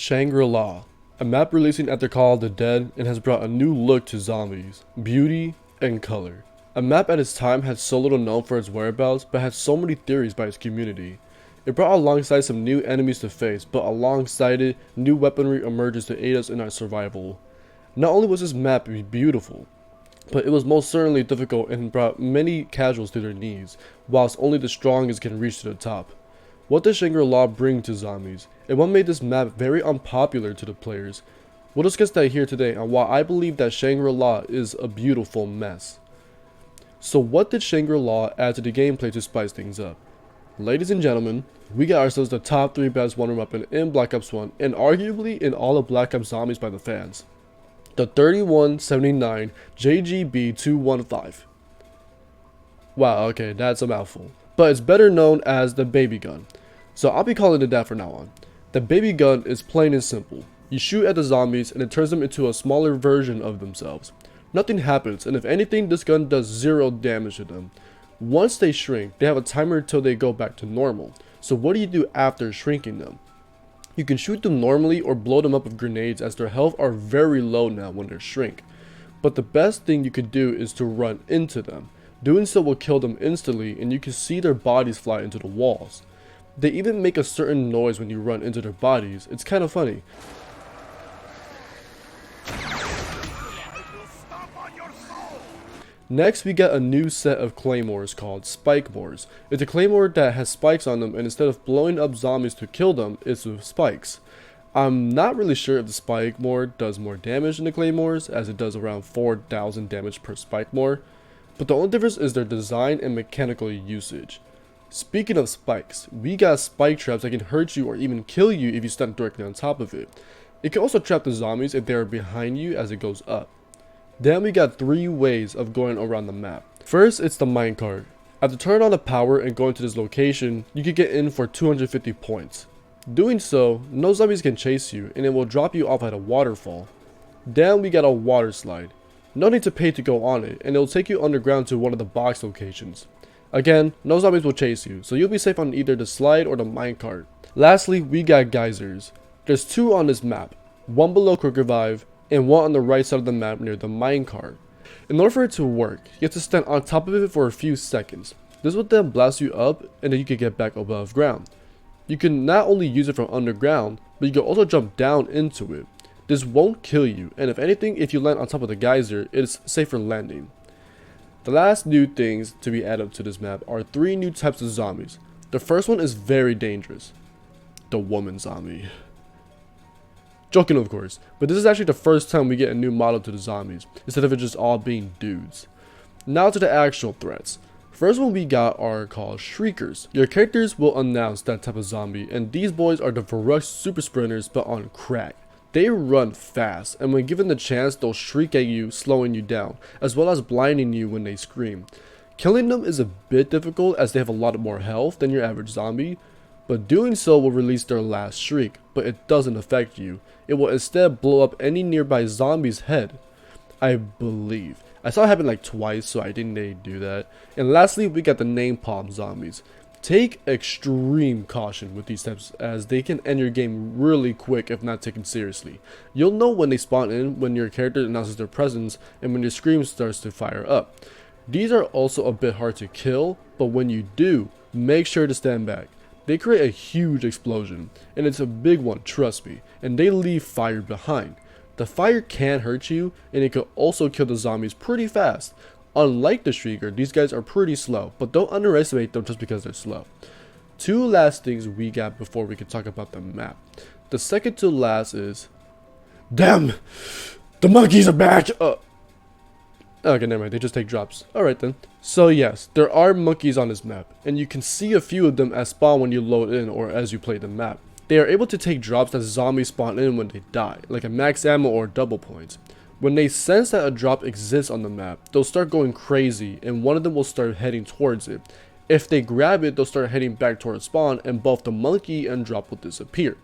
Shangri, a map releasing after Call of the Dead and has brought a new look to zombies, beauty, and color. A map at its time had so little known for its whereabouts, but had so many theories by its community. It brought alongside some new enemies to face, but alongside it, new weaponry emerges to aid us in our survival. Not only was this map beautiful, but it was most certainly difficult and brought many casuals to their knees, whilst only the strongest can reach to the top. What does Shangri bring to zombies, and what made this map very unpopular to the players? We'll discuss that here today on why I believe that Shangri is a beautiful mess. So what did Shangri add to the gameplay to spice things up? Ladies and gentlemen, we got ourselves the top 3 best wonder weapon in Black Ops 1 and arguably in all of Black Ops Zombies by the fans. The 3179 JGB215. Wow, okay, that's a mouthful. But it's better known as the baby gun. So I'll be calling it that from now on. The baby gun is plain and simple. You shoot at the zombies and it turns them into a smaller version of themselves. Nothing happens, and if anything, this gun does 0 damage to them. Once they shrink, they have a timer until they go back to normal. So what do you do after shrinking them? You can shoot them normally or blow them up with grenades, as their health are very low now when they shrink. But the best thing you could do is to run into them. Doing so will kill them instantly, and you can see their bodies fly into the walls. They even make a certain noise when you run into their bodies. It's kind of funny. Next, we get a new set of claymores called spike mores. It's a claymore that has spikes on them, and instead of blowing up zombies to kill them, it's with spikes. I'm not really sure if the spike more does more damage than the claymores, as it does around 4,000 damage per spike more, but the only difference is their design and mechanical usage. Speaking of spikes, we got spike traps that can hurt you or even kill you if you stand directly on top of it. It can also trap the zombies if they are behind you as it goes up. Then we got 3 ways of going around the map. First, it's the minecart. After turning on the power and going to this location, you can get in for 250 points. Doing so, no zombies can chase you and it will drop you off at a waterfall. Then we got a water slide. No need to pay to go on it, and it will take you underground to one of the box locations. Again, no zombies will chase you, so you'll be safe on either the slide or the minecart. Lastly, we got geysers. There's 2 on this map, one below Quick Revive, and one on the right side of the map near the minecart. In order for it to work, you have to stand on top of it for a few seconds. This will then blast you up, and then you can get back above ground. You can not only use it from underground, but you can also jump down into it. This won't kill you, and if anything, if you land on top of the geyser, it is safer landing. The last new things to be added to this map are 3 new types of zombies. The first one is very dangerous. The woman zombie. Joking, of course, but this is actually the first time we get a new model to the zombies, instead of it just all being dudes. Now to the actual threats. First one we got are called Shriekers. Your characters will announce that type of zombie, and these boys are the Varrock super sprinters but on crack. They run fast, and when given the chance, they'll shriek at you, slowing you down, as well as blinding you when they scream. Killing them is a bit difficult as they have a lot more health than your average zombie, but doing so will release their last shriek, but it doesn't affect you. It will instead blow up any nearby zombie's head. I believe. I saw it happen like twice, so I think they do that. And lastly, we got the napalm zombies. Take extreme caution with these types, as they can end your game really quick if not taken seriously. You'll know when they spawn in when your character announces their presence and when your scream starts to fire up. These are also a bit hard to kill, but when you do, make sure to stand back. They create a huge explosion, and it's a big one, trust me, and they leave fire behind. The fire can hurt you, and it could also kill the zombies pretty fast. Unlike the Shrieker, these guys are pretty slow, but don't underestimate them just because they're slow. 2 last things we got before we can talk about the map. The second to last is... Damn! The monkeys are back! Okay, never mind, they just take drops. Alright then. So yes, there are monkeys on this map, and you can see a few of them at spawn when you load in or as you play the map. They are able to take drops as zombies spawn in when they die, like a max ammo or double points. When they sense that a drop exists on the map, they'll start going crazy, and one of them will start heading towards it. If they grab it, they'll start heading back towards spawn, and both the monkey and drop will disappear.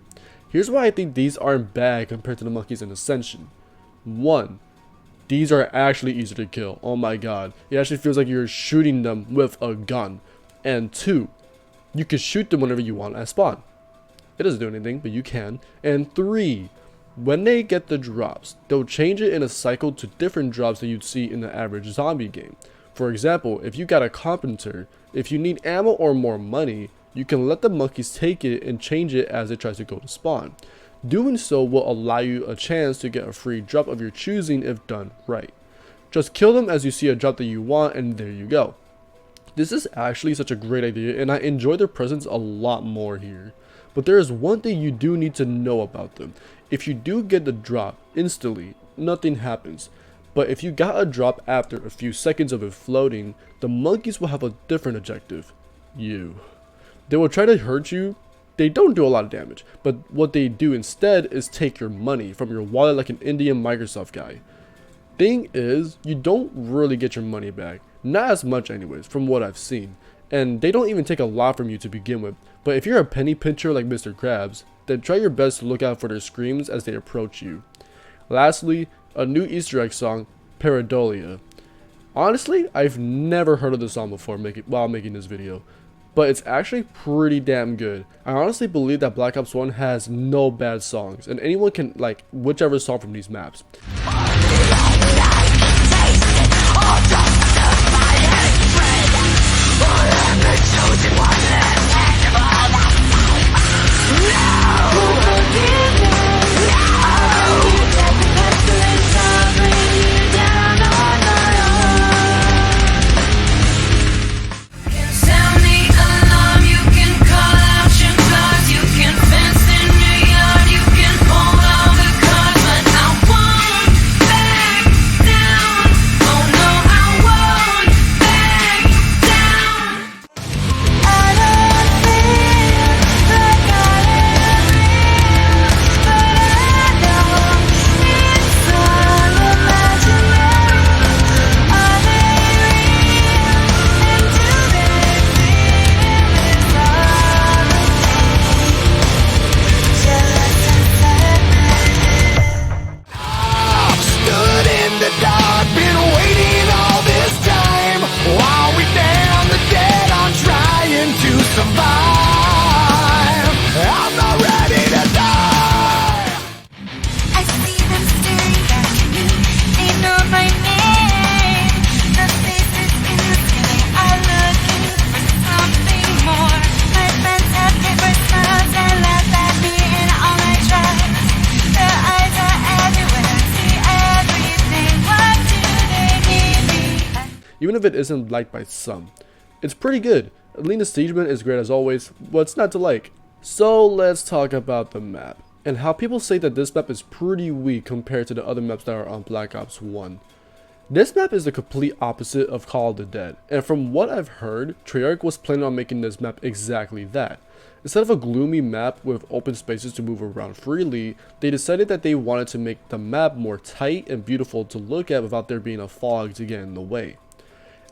Here's why I think these aren't bad compared to the monkeys in Ascension. 1. These are actually easy to kill. Oh my god. It actually feels like you're shooting them with a gun. And 2. You can shoot them whenever you want at spawn. It doesn't do anything, but you can. And 3, when they get the drops, they'll change it in a cycle to different drops that you'd see in the average zombie game. For example, if you got a carpenter, if you need ammo or more money, you can let the monkeys take it and change it as it tries to go to spawn. Doing so will allow you a chance to get a free drop of your choosing if done right. Just kill them as you see a drop that you want, and there you go. This is actually such a great idea, and I enjoy their presence a lot more here. But there is one thing you do need to know about them. If you do get the drop instantly, nothing happens. But if you got a drop after a few seconds of it floating, the monkeys will have a different objective. You. They will try to hurt you. They don't do a lot of damage, but what they do instead is take your money from your wallet like an Indian Microsoft guy. Thing is, you don't really get your money back. Not as much anyways, from what I've seen. And they don't even take a lot from you to begin with. But if you're a penny pincher like Mr. Krabs, then try your best to look out for their screams as they approach you. Lastly, a new Easter egg song, Pareidolia. Honestly, I've never heard of this song before while making this video, but it's actually pretty damn good. I honestly believe that Black Ops 1 has no bad songs, and anyone can like whichever song from these maps. Even if it isn't liked by some. It's pretty good. Alina Siegeman is great as always. What's not to like? So let's talk about the map, and how people say that this map is pretty weak compared to the other maps that are on Black Ops 1. This map is the complete opposite of Call of the Dead, and from what I've heard, Treyarch was planning on making this map exactly that. Instead of a gloomy map with open spaces to move around freely, they decided that they wanted to make the map more tight and beautiful to look at without there being a fog to get in the way.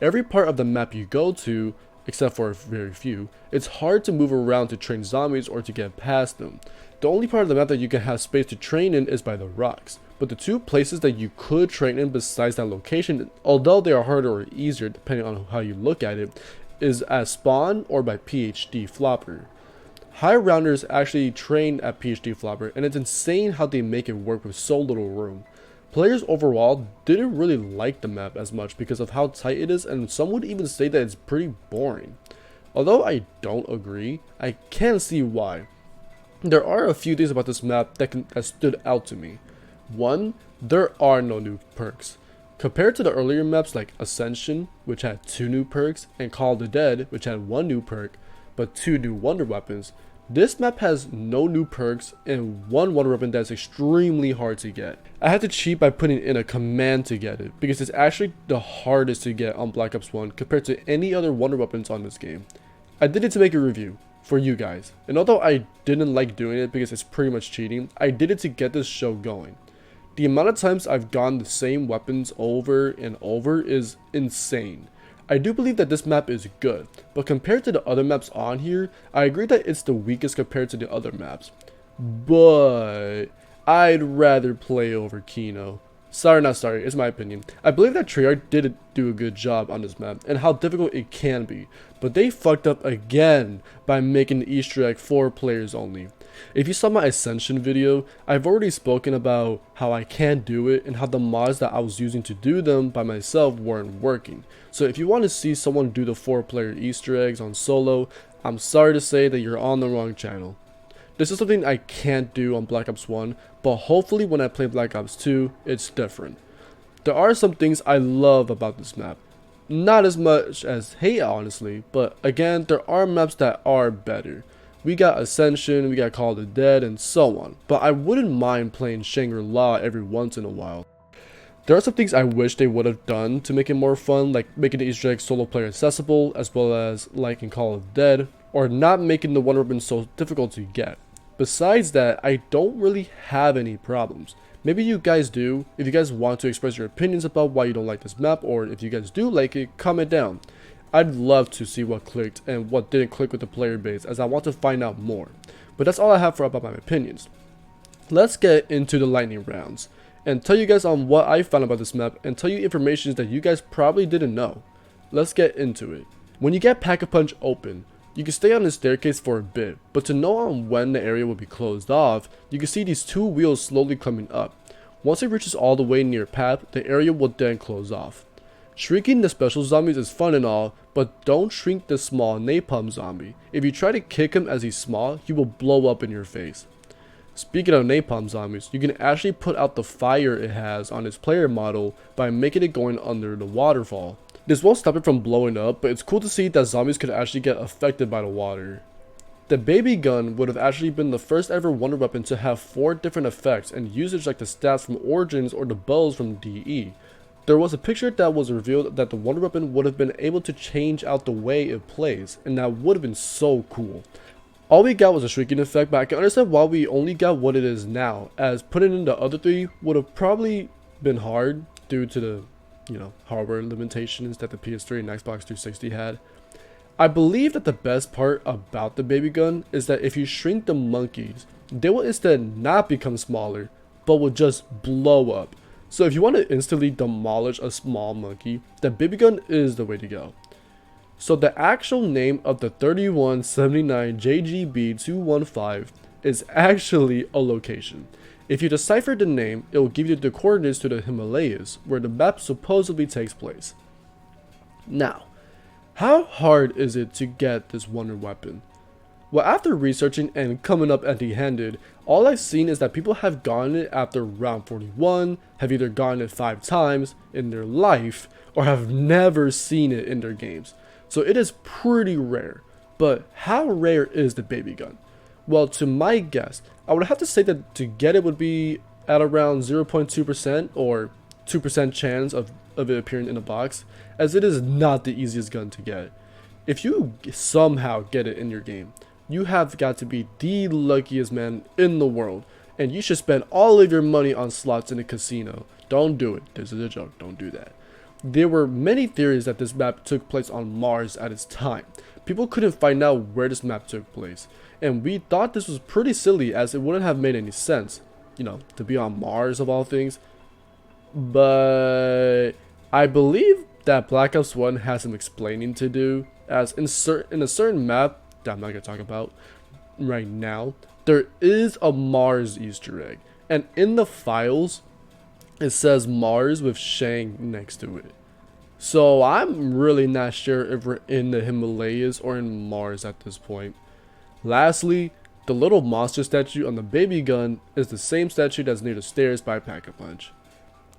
Every part of the map you go to, except for very few, it's hard to move around to train zombies or to get past them. The only part of the map that you can have space to train in is by the rocks. But the two places that you could train in besides that location, although they are harder or easier depending on how you look at it, is at spawn or by PhD Flopper. High rounders actually train at PhD Flopper, and it's insane how they make it work with so little room. Players overall didn't really like the map as much because of how tight it is, and some would even say that it's pretty boring. Although I don't agree, I can see why. There are a few things about this map that stood out to me. 1. There are no new perks. Compared to the earlier maps like Ascension, which had 2 new perks, and Call of the Dead, which had 1 new perk, but 2 new wonder weapons, this map has no new perks and 1 wonder weapon that's extremely hard to get. I had to cheat by putting in a command to get it, because it's actually the hardest to get on Black Ops 1 compared to any other wonder weapons on this game. I did it to make a review for you guys, and although I didn't like doing it because it's pretty much cheating, I did it to get this show going. The amount of times I've gotten the same weapons over and over is insane. I do believe that this map is good, but compared to the other maps on here, I agree that it's the weakest compared to the other maps. But I'd rather play over Kino. Sorry, not sorry, it's my opinion. I believe that Treyarch did do a good job on this map and how difficult it can be, but they fucked up again by making the Easter egg for players only. If you saw my Ascension video, I've already spoken about how I can't do it and how the mods that I was using to do them by myself weren't working. So if you want to see someone do the 4-player Easter eggs on solo, I'm sorry to say that you're on the wrong channel. This is something I can't do on Black Ops 1, but hopefully when I play Black Ops 2, it's different. There are some things I love about this map. Not as much as hate, honestly, but again, there are maps that are better. We got Ascension, we got Call of the Dead, and so on, but I wouldn't mind playing Shangri every once in a while. There are some things I wish they would have done to make it more fun, like making the Easter egg solo player accessible, as well as like in Call of the Dead, or not making the one weapon so difficult to get. Besides that, I don't really have any problems. Maybe you guys do. If you guys want to express your opinions about why you don't like this map, or if you guys do like it, comment down. I'd love to see what clicked and what didn't click with the player base, as I want to find out more. But that's all I have about my opinions. Let's get into the lightning rounds and tell you guys on what I found about this map and tell you information that you guys probably didn't know. Let's get into it. When you get Pack-a-Punch open, you can stay on the staircase for a bit, but to know on when the area will be closed off, you can see these 2 wheels slowly coming up. Once it reaches all the way near path, the area will then close off. Shrinking the special zombies is fun and all, but don't shrink the small napalm zombie. If you try to kick him as he's small, he will blow up in your face. Speaking of napalm zombies, you can actually put out the fire it has on its player model by making it going under the waterfall. This won't stop it from blowing up, but it's cool to see that zombies could actually get affected by the water. The baby gun would have actually been the first ever wonder weapon to have 4 different effects and usage like the stats from Origins or the bows from DE. There was a picture that was revealed that the wonder weapon would have been able to change out the way it plays, and that would have been so cool. All we got was a shrinking effect, but I can understand why we only got what it is now, as putting in the other 3 would have probably been hard due to the hardware limitations that the PS3 and Xbox 360 had. I believe that the best part about the baby gun is that if you shrink the monkeys, they will instead not become smaller, but will just blow up. So if you want to instantly demolish a small monkey, the baby gun is the way to go. So the actual name of the 3179 JGB215 is actually a location. If you decipher the name, it will give you the coordinates to the Himalayas, where the map supposedly takes place. Now, how hard is it to get this wonder weapon? Well, after researching and coming up empty-handed, all I've seen is that people have gotten it after round 41, have either gotten it 5 times in their life, or have never seen it in their games. So it is pretty rare. But how rare is the baby gun? Well, to my guess, I would have to say that to get it would be at around 0.2% or 2% chance of it appearing in a box, as it is not the easiest gun to get. If you somehow get it in your game, you have got to be the luckiest man in the world, and you should spend all of your money on slots in a casino. Don't do it. This is a joke. Don't do that. There were many theories that this map took place on Mars at its time. People couldn't find out where this map took place, and we thought this was pretty silly as it wouldn't have made any sense, to be on Mars of all things. But I believe that Black Ops 1 has some explaining to do, as in a certain map that I'm not going to talk about right now, there is a Mars Easter egg, and in the files it says Mars with Shang next to it. So I'm really not sure if we're in the Himalayas or in Mars at this point. Lastly, the little monster statue on the baby gun is the same statue that's near the stairs by Pack-a-Punch.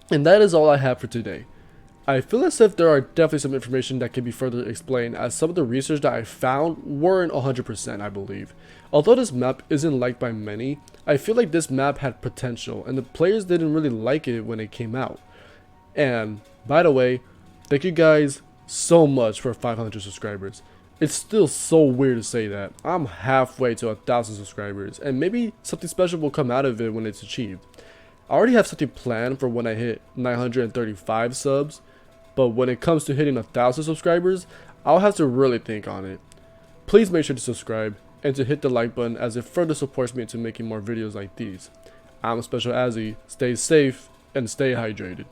And that is all I have for today. I feel as if there are definitely some information that can be further explained, as some of the research that I found weren't 100%, I believe. Although this map isn't liked by many, I feel like this map had potential and the players didn't really like it when it came out. And by the way, thank you guys so much for 500 subscribers. It's still so weird to say that. I'm halfway to 1,000 subscribers, and maybe something special will come out of it when it's achieved. I already have something planned for when I hit 935 subs, but when it comes to hitting 1,000 subscribers, I'll have to really think on it. Please make sure to subscribe and to hit the like button, as it further supports me into making more videos like these. I'm Special Azzy. Stay safe and stay hydrated.